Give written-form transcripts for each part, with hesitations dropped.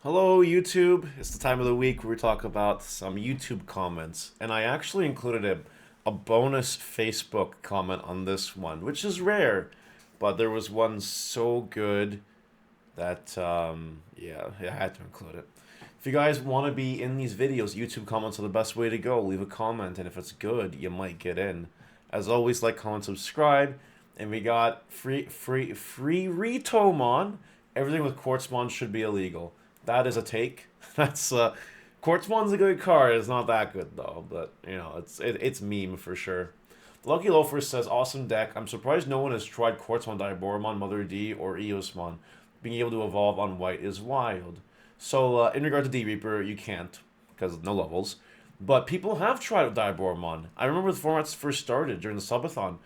Hello, YouTube. It's the time of the week where we talk about some YouTube comments. And I actually included a bonus Facebook comment on this one, which is rare. But there was one so good that, yeah, I had to include it. If you guys want to be in these videos, YouTube comments are the best way to go. Leave a comment, and if it's good, you might get in. As always, like, comment, subscribe. And we got free Retomon. Everything with Quartzmon should be illegal. That is a take. That's Quartzmon's a good card. It's not that good though, but you know, it's meme for sure. Lucky Loafer says, awesome deck. I'm surprised no one has tried Quartzmon, Diaboromon, Mother D, or Eosmon. Being able to evolve on white is wild. So, in regard to D Reaper, you can't, because no levels. But people have tried with Diaboromon. I remember the formats first started during the subathon.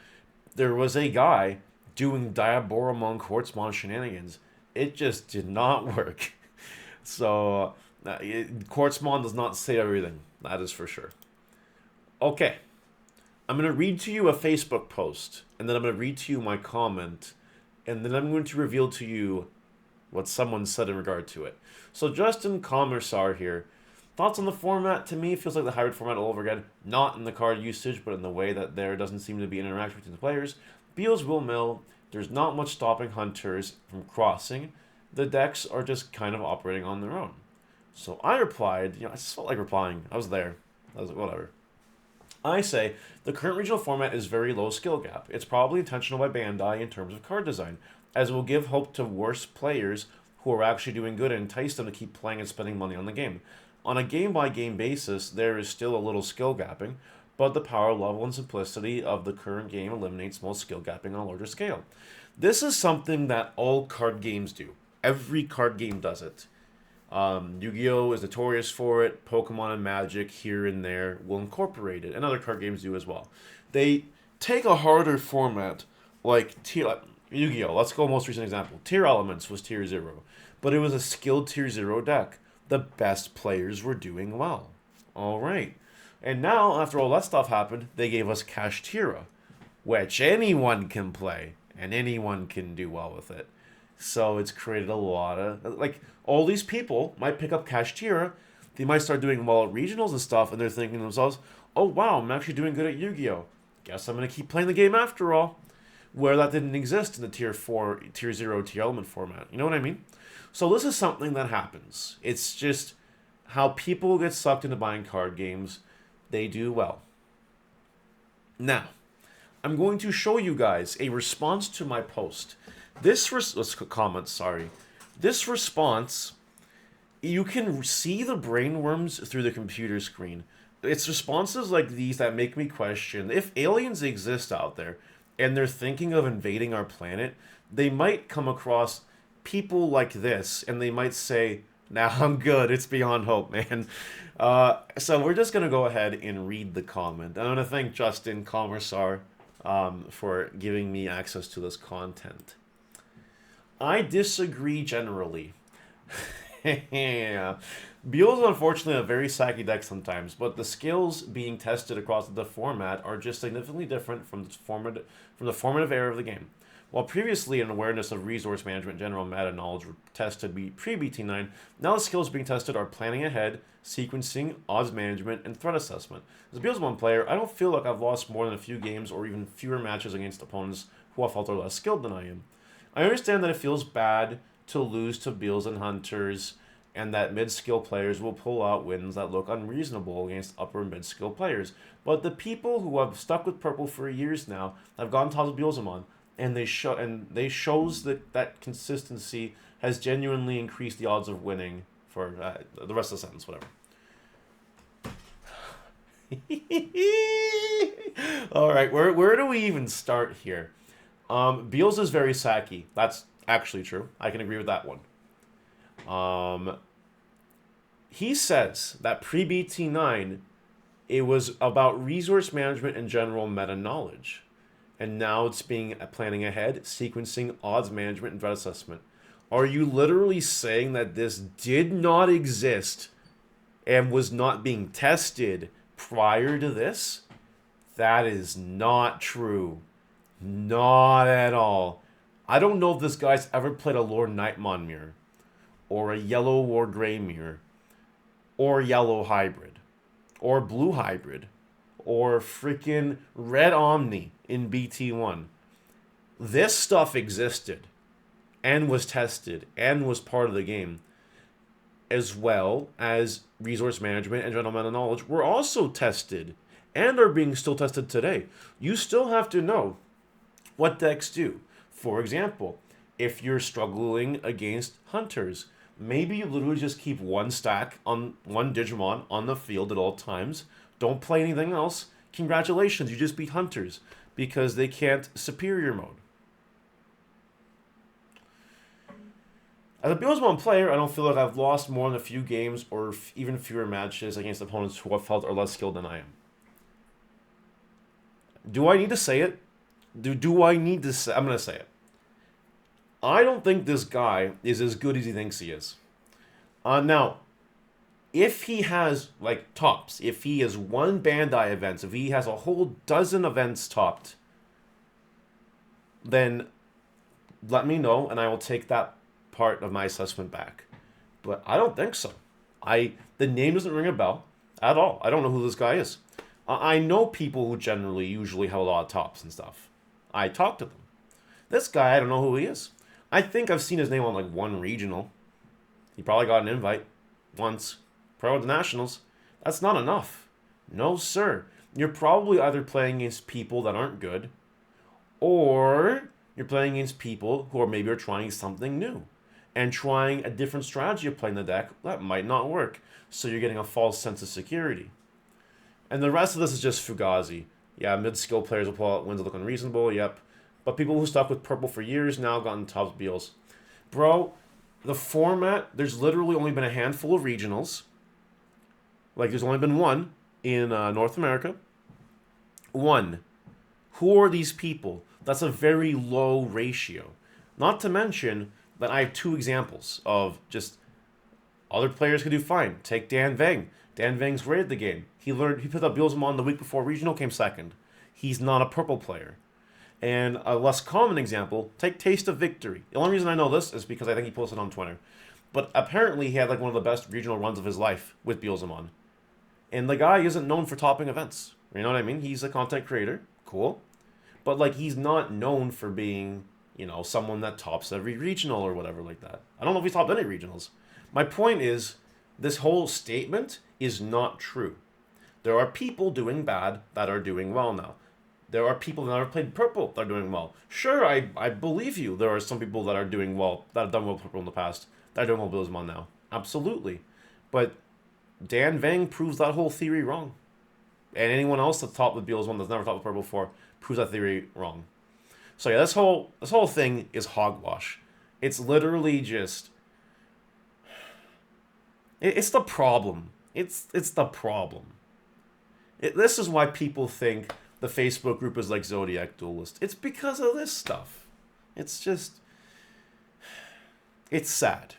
There was a guy doing Diaboromon Quartzmon shenanigans. It just did not work. So, Quartzmon does not say everything. That is for sure. Okay. I'm going to read to you a Facebook post, and then I'm going to read to you my comment, and then I'm going to reveal to you what someone said in regard to it. So, Justin Commissar here. Thoughts on the format? To me, it feels like the hybrid format all over again. Not in the card usage, but in the way that there doesn't seem to be an interaction between the players. Beals will mill. There's not much stopping hunters from crossing. The decks are just kind of operating on their own. So I replied, I just felt like replying. I was there. I was like, whatever. I say, the current regional format is very low skill gap. It's probably intentional by Bandai in terms of card design, as it will give hope to worse players who are actually doing good and entice them to keep playing and spending money on the game. On a game-by-game basis, there is still a little skill gapping, but the power level and simplicity of the current game eliminates most skill gapping on a larger scale. This is something that all card games do. Every card game does it. Yu-Gi-Oh! Is notorious for it. Pokemon and Magic here and there will incorporate it, and other card games do as well. They take a harder format like Yu-Gi-Oh! Let's go most recent example. Tier Elements was Tier 0, but it was a skilled Tier 0 deck. The best players were doing well. Alright. And now, after all that stuff happened, they gave us Kashtira, which anyone can play, and anyone can do well with it. So it's created a lot of, like, all these people might pick up Kashtira, they might start doing well at regionals and stuff, and they're thinking to themselves, oh wow, I'm actually doing good at Yu-Gi-Oh! Guess I'm going to keep playing the game after all. Where that didn't exist in the Tier 4, Tier 0, Tier Element format. You know what I mean? So this is something that happens. It's just how people get sucked into buying card games. They do well. Now, I'm going to show you guys a response to my post. Let's comment, sorry. This response, you can see the brainworms through the computer screen. It's responses like these that make me question if aliens exist out there and they're thinking of invading our planet, they might come across people like this and they might say, nah, I'm good. It's beyond hope, man. So we're just going to go ahead and read the comment. I want to thank Justin Commissar for giving me access to this content. I disagree generally. Yeah. Beal is unfortunately a very sacky deck sometimes, but the skills being tested across the format are just significantly different from the formative era of the game. While previously an awareness of resource management and general meta knowledge were tested pre-BT9, now the skills being tested are planning ahead, sequencing, odds management, and threat assessment. As a Beelzebub player, I don't feel like I've lost more than a few games or even fewer matches against opponents who I felt are less skilled than I am. I understand that it feels bad to lose to Beals and Hunters, and that mid-skill players will pull out wins that look unreasonable against upper and mid-skill players. But the people who have stuck with purple for years now have gone top of Beelzemon, and they shows that consistency has genuinely increased the odds of winning for the rest of the sentence, whatever. All right, where do we even start here? Beals is very sacky. That's actually true. I can agree with that one. He says that pre-BT9, it was about resource management and general meta knowledge. And now it's being planning ahead, sequencing, odds management, and threat assessment. Are you literally saying that this did not exist and was not being tested prior to this? That is not true. Not at all. I don't know if this guy's ever played a Lord Nightmon mirror. or a yellow or gray mirror, or yellow hybrid, or blue hybrid, or freaking red Omni in BT1. This stuff existed and was tested and was part of the game, as well as resource management and general meta knowledge were also tested and are being still tested today. You still have to know what decks do. For example, if you're struggling against hunters, maybe you literally just keep one stack on one Digimon on the field at all times. Don't play anything else. Congratulations, you just beat hunters because they can't superior mode. As a Beelzebub player, I don't feel like I've lost more than a few games or even fewer matches against opponents who have felt are less skilled than I am. Do I need to say it? Do I need to say? I'm going to say it. I don't think this guy is as good as he thinks he is. Now, if he has, like, tops, if he has won Bandai events, if he has a whole dozen events topped, then let me know and I will take that part of my assessment back. But I don't think so. The name doesn't ring a bell at all. I don't know who this guy is. I know people who usually have a lot of tops and stuff. I talk to them. This guy, I don't know who he is. I think I've seen his name on like one regional. He probably got an invite once. Pro at the Nationals. That's not enough. No, sir. You're probably either playing against people that aren't good, or you're playing against people who are trying something new and trying a different strategy of playing the deck that might not work. So you're getting a false sense of security. And the rest of this is just Fugazi. Yeah, mid-skill players will pull out wins that look unreasonable, yep. But people who stuck with purple for years now gotten top Beals. Bro, the format, there's literally only been a handful of regionals. Like, there's only been one in North America. One. Who are these people? That's a very low ratio. Not to mention that I have two examples of just other players could do fine. Take Dan Vang. Dan Vang's great at the game. He put up Beelzemon the week before regional came second. He's not a purple player. And a less common example, take Taste of Victory. The only reason I know this is because I think he posted on Twitter. But apparently he had like one of the best regional runs of his life with Beelzemon. And the guy isn't known for topping events. You know what I mean? He's a content creator. Cool. But like he's not known for being, someone that tops every regional or whatever like that. I don't know if he's topped any regionals. My point is, this whole statement is not true. There are people doing bad that are doing well now. There are people that never played purple that are doing well. Sure, I believe you. There are some people that are doing well, that have done well with purple in the past, that are doing well with Beelzemon now. Absolutely. But Dan Vang proves that whole theory wrong. And anyone else that's topped with Beelzemon that's never topped with purple before proves that theory wrong. So yeah, this whole thing is hogwash. It's literally just... It's the problem. It's the problem. This is why people think the Facebook group is like Zodiac Duelist. It's because of this stuff. It's just... It's sad.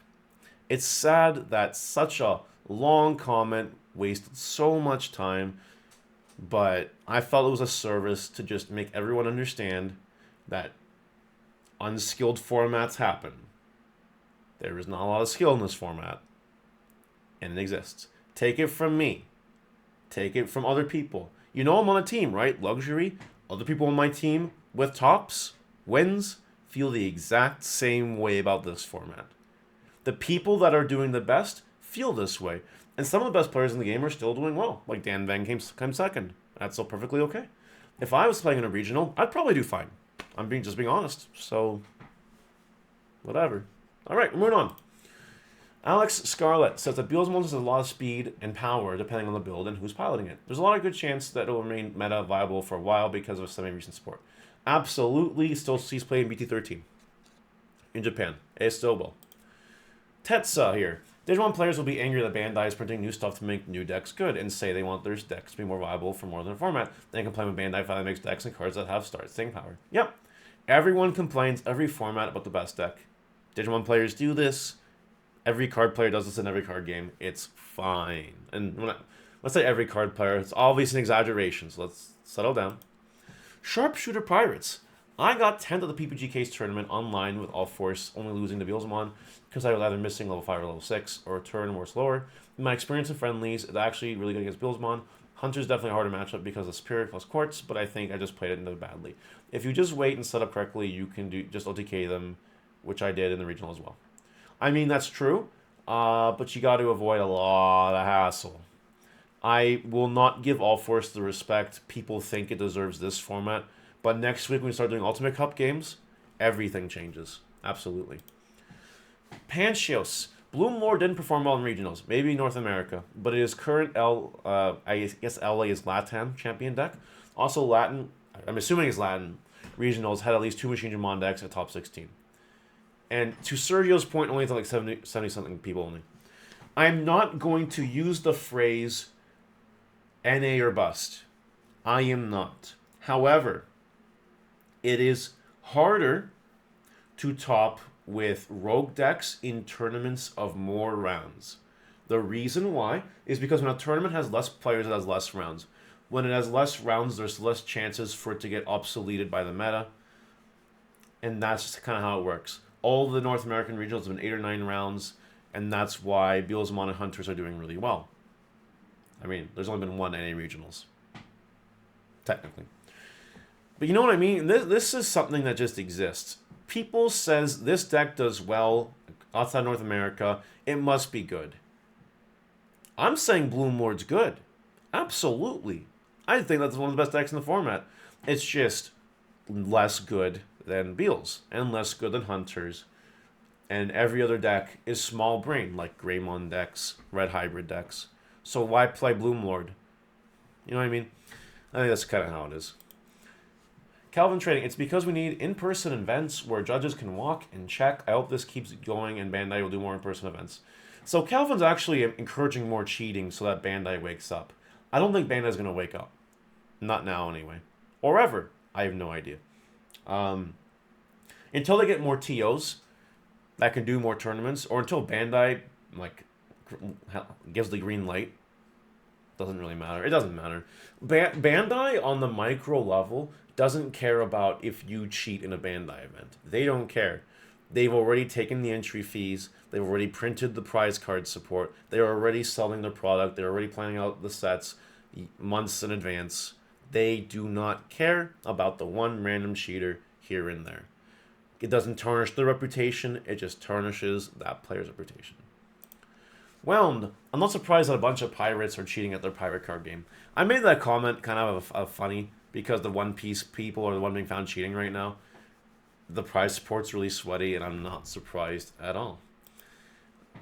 It's sad that such a long comment wasted so much time, but I felt it was a service to just make everyone understand that unskilled formats happen. There is not a lot of skill in this format, and it exists. Take it from me. Take it from other people. I'm on a team, right? Luxury. Other people on my team with tops, wins, feel the exact same way about this format. The people that are doing the best feel this way. And some of the best players in the game are still doing well. Like Dan Vang came second. That's still perfectly okay. If I was playing in a regional, I'd probably do fine. I'm just being honest. So, whatever. All right, moving on. Alex Scarlett says that Beelzemon has a lot of speed and power depending on the build and who's piloting it. There's a lot of good chance that it will remain meta viable for a while because of semi-recent support. Absolutely, still sees play in BT13 in Japan. It still will. Tetsa here. Digimon players will be angry that Bandai is printing new stuff to make new decks good and say they want their decks to be more viable for more than a format. They complain when Bandai finally makes decks and cards that have staying power. Yep. Everyone complains every format about the best deck. Digimon players do this. Every card player does this in every card game. It's fine. And let's say every card player. It's obviously an exaggeration, so let's settle down. Sharpshooter Pirates. I got 10th at the PPG case tournament online with all force, only losing to Beelzemon because I was either missing level 5 or level 6 or a turn more slower. In my experience in friendlies, it's actually really good against Beelzemon. Hunter's definitely a harder matchup because of Spirit plus Quartz, but I think I just played it into badly. If you just wait and set up correctly, you can just OTK them, which I did in the regional as well. I mean, that's true, but you got to avoid a lot of hassle. I will not give All Force the respect people think it deserves this format, but next week when we start doing Ultimate Cup games, everything changes. Absolutely. Panchios. Bloomlord didn't perform well in regionals, maybe North America, but it is current I guess LA is Latam champion deck. Also Latin, I'm assuming it's Latin regionals had at least 2 Machine Dramon decks at top 16. And to Sergio's point, only to like 70 something people only. I'm not going to use the phrase NA or bust. I am not. However, it is harder to top with rogue decks in tournaments of more rounds. The reason why is because when a tournament has less players, it has less rounds. When it has less rounds, there's less chances for it to get obsoleted by the meta. And that's just kind of how it works. All the North American regionals have been 8 or 9 rounds, and that's why Beelzemon and Hunters are doing really well. I mean, there's only been 1 NA regionals. Technically. But you know what I mean? This is something that just exists. People says this deck does well outside North America. It must be good. I'm saying Bloomlord's good. Absolutely. I think that's one of the best decks in the format. It's just less good than Beals and less good than Hunters. And every other deck is small brain, like Greymon decks, Red Hybrid decks. So why play Bloomlord? You know what I mean? I think that's kind of how it is. Calvin Trading, it's because we need in-person events where judges can walk and check. I hope this keeps going and Bandai will do more in-person events. So Calvin's actually encouraging more cheating so that Bandai wakes up. I don't think Bandai's going to wake up. Not now, anyway. Or ever. I have no idea. Until they get more TOs that can do more tournaments, or until Bandai gives the green light, doesn't really matter. It doesn't matter. Bandai on the micro level doesn't care about if you cheat in a Bandai event. They don't care. They've already taken the entry fees. They've already printed the prize card support. They're already selling their product. They're already planning out the sets months in advance. They do not care about the one random cheater here and there. It doesn't tarnish their reputation. It just tarnishes that player's reputation. Whelmed. I'm not surprised that a bunch of pirates are cheating at their pirate card game. I made that comment kind of funny because the One Piece people are the one being found cheating right now. The prize support's really sweaty, and I'm not surprised at all.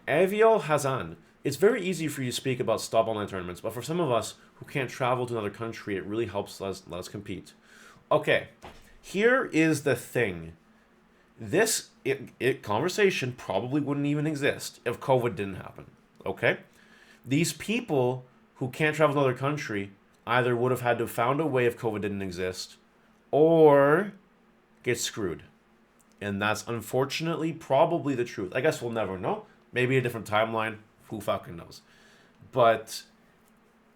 Aviel Hazan. It's very easy for you to speak about stop online tournaments, but for some of us who can't travel to another country, it really helps let us compete. Okay, here is the thing. This conversation probably wouldn't even exist if COVID didn't happen. Okay? These people who can't travel to another country either would have had to have found a way if COVID didn't exist or get screwed. And that's unfortunately probably the truth. I guess we'll never know. Maybe a different timeline. Who fucking knows? But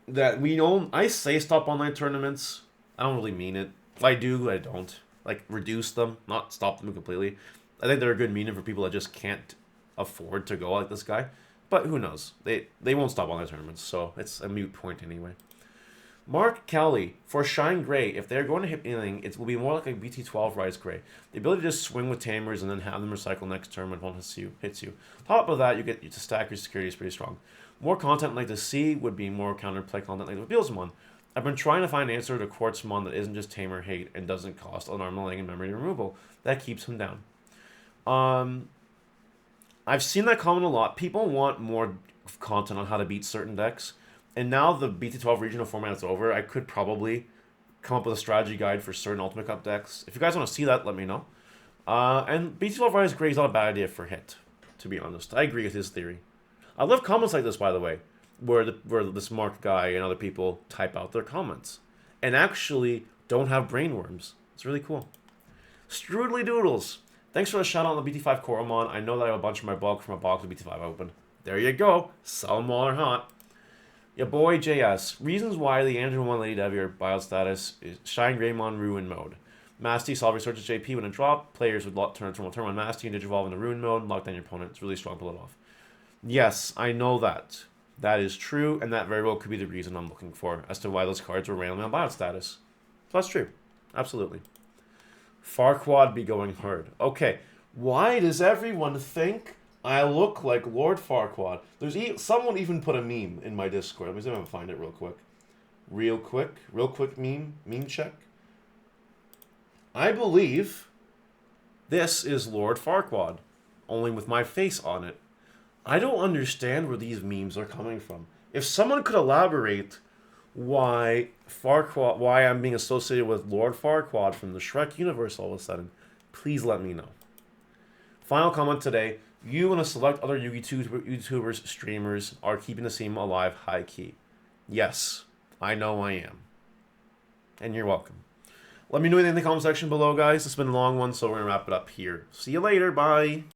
that we don't... I say stop online tournaments. I don't really mean it. If I do, I don't. Like, reduce them, not stop them completely. I think they're a good meaning for people that just can't afford to go like this guy. But who knows? They won't stop online tournaments, so it's a moot point anyway. Mark Kelly, for Shine Gray, if they're going to hit anything, it will be more like a BT12 Rise Gray. The ability to just swing with Tamers and then have them recycle next turn when one hits you. Top of that, you get to stack your security is pretty strong. More content I'd like to see would be more counterplay content like the Beelzemon. I've been trying to find an answer to Quartzmon that isn't just Tamer hate and doesn't cost an arm and memory removal. That keeps him down. I've seen that comment a lot. People want more content on how to beat certain decks. And now the BT12 regional format is over, I could probably come up with a strategy guide for certain Ultimate Cup decks. If you guys want to see that, let me know. And BT12 Rise Gray is not a bad idea for hit, to be honest. I agree with his theory. I love comments like this, by the way, where this Mark guy and other people type out their comments and actually don't have brainworms. It's really cool. Strudely Doodles. Thanks for the shout out on the BT5 Coromon. I know that I have a bunch of my bulk from a box of BT5 open. There you go. Sell them while they're hot. Your boy JS. Reasons why the Andrew 1 Lady Devier buyout status is Shine Greymon Ruin mode. Masty, solve researches JP when it dropped. Players would turn on Masty and Digivolve into Rune mode, lock down your opponent. It's really strong, pull it off. Yes, I know that. That is true, and that very well could be the reason I'm looking for as to why those cards were randomly on buyout status. So that's true. Absolutely. Farquaad be going hard. Okay, why does everyone think I look like Lord Farquaad? There's someone even put a meme in my Discord. Let me see if I can find it real quick. Real quick meme check. I believe this is Lord Farquaad, only with my face on it. I don't understand where these memes are coming from. If someone could elaborate why I'm being associated with Lord Farquaad from the Shrek universe all of a sudden, please let me know. Final comment today. You and a select other YouTubers, streamers are keeping the scene alive high key. Yes, I know I am. And you're welcome. Let me know in the comment section below, guys. It's been a long one, so we're going to wrap it up here. See you later. Bye.